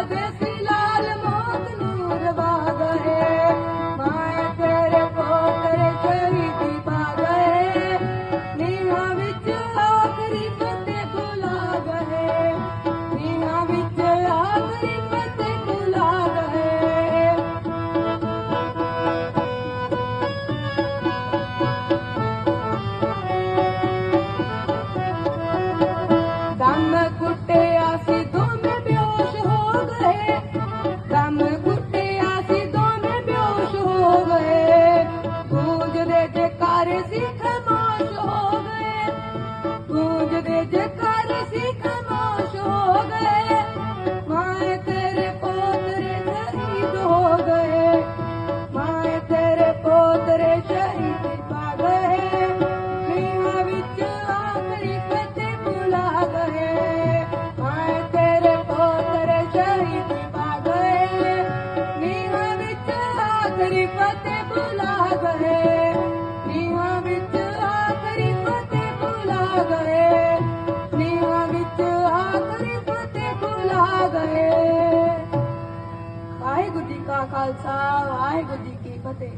ਦੇਸੀ ਲਾਲ ਮੌਤ ਨੂੰ ਰਵਾ ਗਏ, ਮਾਏ ਤੇਰੇ ਪੋਤਰੇ ਸ਼ਹੀਦੀ ਪਾ ਗਏ, ਨੀਹਾਂ ਵਿੱਚ ਆਖਰੀ ਫਤਿਹ ਬੁਲਾ ਗਏ, ਨੀਹਾਂ ਵਿੱਚ ਆਖਰੀ ਫਤਿਹ ਬੁਲਾ ਗਏ। ਦਮ ਕੁੱਟਿਆ ਸੀ ਦੋਵੇਂ ਬੇਹੋਸ਼ ਹੋ ਗਏ, ਦਮ ਕੁੱਟਿਆ ਸੀ ਦੋਵੇਂ ਬੇਹੋਸ਼ ਹੋ ਗਏ, ਗੂੰਜਦੇ ਜੈਕਾਰੇ ਸੀ ਖਾਮੋਸ਼ ਹੋ ਗਏ, ਗੂੰਜਦੇ ਜੈਕਾਰੇ ਸੀ ਖਾਮੋਸ਼ ਹੋ ਗਏ, ਮਾਏ ਤੇਰੇ ਪੋਤਰੇ ਸ਼ਹੀਦ ਹੋ ਗਏ, ਮਾਏ ਤੇਰੇ ਪੋਤਰੇ ਸ਼ਹੀਦ ਪਾ ਗਏ, ਨੀਹਾਂ ਵਿੱਚ ਆਖਰੀ ਫਤਿਹ ਬੁਲਾ ਗਏ, ਮਾਏ ਤੇਰੇ ਪੋਤਰੇ ਸ਼ਹੀਦ ਪਾ ਗਏ, ਨੀਹਾਂ ਵਿੱਚ ਆਖਰੀ ਫਤਿਹ ਬੁਲਾ ਗਏ, ਨੀਹਾਂ ਵਿੱਚ ਆਖਰੀ ਫਤਿਹ ਬੁਲਾ ਗਏ, ਨੀਹਾਂ ਵਿੱਚ ਆਖਰੀ ਫਤਿਹ ਬੁਲਾ ਗਏ। ਵਾਹਿਗੁਰੂ ਜੀ ਕਾ ਖਾਲਸਾ, ਵਾਹਿਗੁਰੂ ਜੀ ਕੀ ਫਤਿਹ।